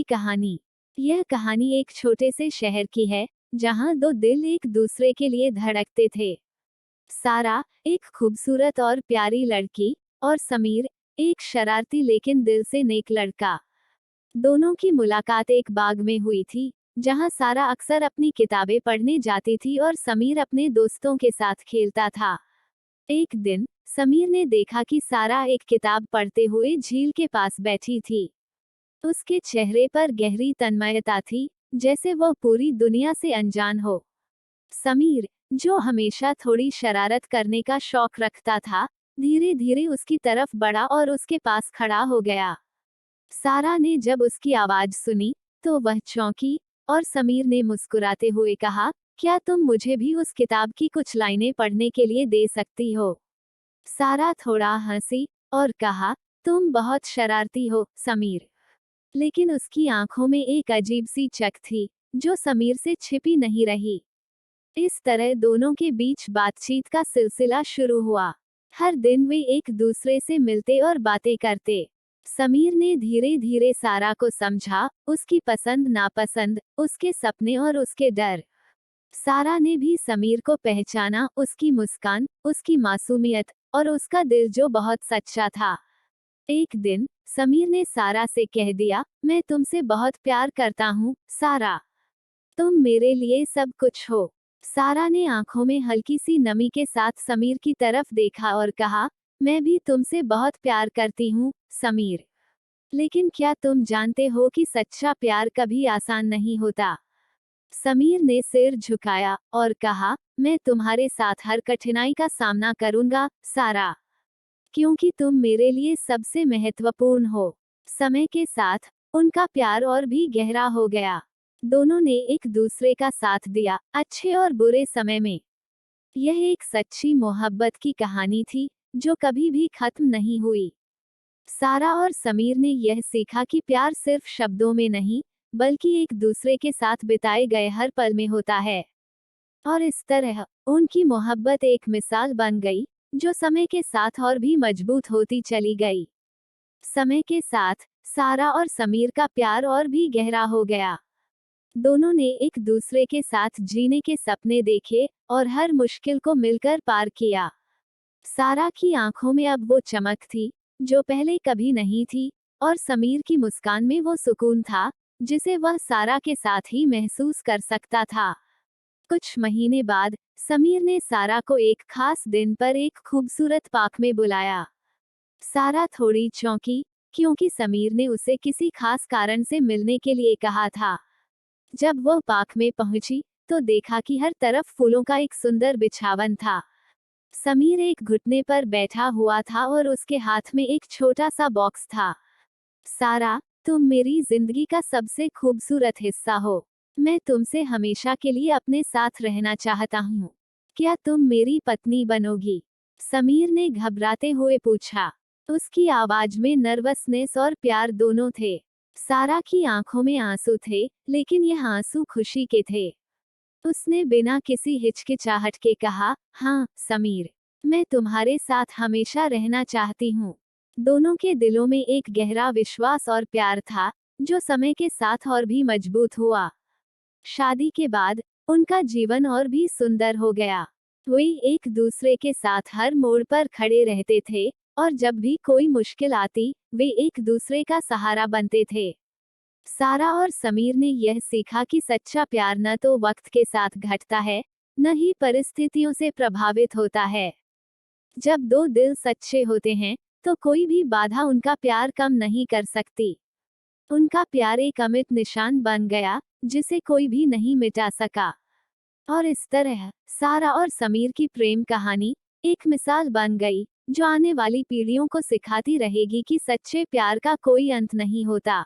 की कहानी। यह कहानी एक छोटे से शहर की है, जहां दो दिल एक दूसरे के लिए धड़कते थे। सारा, एक खूबसूरत और प्यारी लड़की, और समीर, एक शरारती लेकिन दिल से नेक लड़का। दोनों की मुलाकात एक बाग में हुई थी, जहां सारा अक्सर अपनी किताबें पढ़ने जाती थी और समीर अपने दोस्तों के साथ खेलता था। एक दिन समीर ने देखा कि सारा एक किताब पढ़ते हुए झील के पास बैठी थी। उसके चेहरे पर गहरी तन्मयता थी, जैसे वह पूरी दुनिया से अनजान हो। समीर, जो हमेशा थोड़ी शरारत करने का शौक रखता था, धीरे धीरे उसकी तरफ बढ़ा और उसके पास खड़ा हो गया। सारा ने जब उसकी आवाज सुनी, तो वह चौंकी, और समीर ने मुस्कुराते हुए कहा, क्या तुम मुझे भी उस किताब की कुछ लाइनें पढ़ने के लिए दे सकती हो? सारा थोड़ा हंसी, और कहा, तुम बहुत शरारती हो, समीर। लेकिन उसकी आंखों में एक अजीब सी चक थी, जो समीर से छिपी नहीं रही। इस तरह दोनों के बीच बातचीत का सिलसिला शुरू हुआ। हर दिन वे एक दूसरे से मिलते और बातें करते। समीर ने धीरे धीरे सारा को समझा, उसकी पसंद नापसंद, उसके सपने और उसके डर। सारा ने भी समीर को पहचाना, उसकी मुस्कान, उसकी मासूमियत, और उसका दिल जो बहुत सच्चा था। एक दिन समीर ने सारा से कह दिया, मैं तुमसे बहुत प्यार करता हूँ, सारा। तुम मेरे लिए सब कुछ हो। सारा ने आंखों में हल्की सी नमी के साथ समीर की तरफ देखा और कहा, मैं भी तुमसे बहुत प्यार करती हूँ, समीर। लेकिन क्या तुम जानते हो कि सच्चा प्यार कभी आसान नहीं होता? समीर ने सिर झुकाया और कहा, मैं तुम्हारे साथ हर कठिनाई का सामना करूंगा, सारा। क्योंकि तुम मेरे लिए सबसे महत्वपूर्ण हो। समय के साथ उनका प्यार और भी गहरा हो गया। दोनों ने एक दूसरे का साथ दिया, अच्छे और बुरे समय में। यह एक सच्ची मोहब्बत की कहानी थी, जो कभी भी खत्म नहीं हुई। सारा और समीर ने यह सीखा कि प्यार सिर्फ शब्दों में नहीं, बल्कि एक दूसरे के साथ बिताए गए हर पल में होता है। और इस तरह उनकी मोहब्बत एक मिसाल बन गई, जो समय के साथ और भी मजबूत होती चली गई। समय के साथ सारा और समीर का प्यार और भी गहरा हो गया। दोनों ने एक दूसरे के साथ जीने के सपने देखे और हर मुश्किल को मिलकर पार किया। सारा की आंखों में अब वो चमक थी, जो पहले कभी नहीं थी, और समीर की मुस्कान में वो सुकून था, जिसे वह सारा के साथ ही महसूस कर सकता था। कुछ महीने बाद समीर ने सारा को एक खास दिन पर एक खूबसूरत पार्क में बुलाया। सारा थोड़ी चौंकी, क्योंकि समीर ने उसे किसी खास कारण से मिलने के लिए कहा था। जब वह पार्क में पहुंची, तो देखा कि हर तरफ फूलों का एक सुंदर बिछावन था। समीर एक घुटने पर बैठा हुआ था और उसके हाथ में एक छोटा सा बॉक्स था। सारा, तुम मेरी जिंदगी का सबसे खूबसूरत हिस्सा हो। मैं तुमसे हमेशा के लिए अपने साथ रहना चाहता हूँ। क्या तुम मेरी पत्नी बनोगी? समीर ने घबराते हुए पूछा। उसकी आवाज में नर्वसनेस और प्यार दोनों थे। सारा की आंखों में आंसू थे, लेकिन यह आंसू खुशी के थे। उसने बिना किसी हिचकिचाहट के कहा, हाँ, समीर। मैं तुम्हारे साथ हमेशा रहना चाहती हूँ। दोनों के दिलों में एक गहरा विश्वास और प्यार था, जो समय के साथ और भी मजबूत हुआ। शादी के बाद उनका जीवन और भी सुंदर हो गया। वे एक दूसरे के साथ हर मोड़ पर खड़े रहते थे, और जब भी कोई मुश्किल आती, वे एक दूसरे का सहारा बनते थे। सारा और समीर ने यह सीखा कि सच्चा प्यार न तो वक्त के साथ घटता है, न ही परिस्थितियों से प्रभावित होता है। जब दो दिल सच्चे होते हैं, तो कोई भी बाधा उनका प्यार कम नहीं कर सकती। उनका प्यार एक अमिट निशान बन गया, जिसे कोई भी नहीं मिटा सका। और इस तरह सारा और समीर की प्रेम कहानी एक मिसाल बन गई, जो आने वाली पीढ़ियों को सिखाती रहेगी कि सच्चे प्यार का कोई अंत नहीं होता।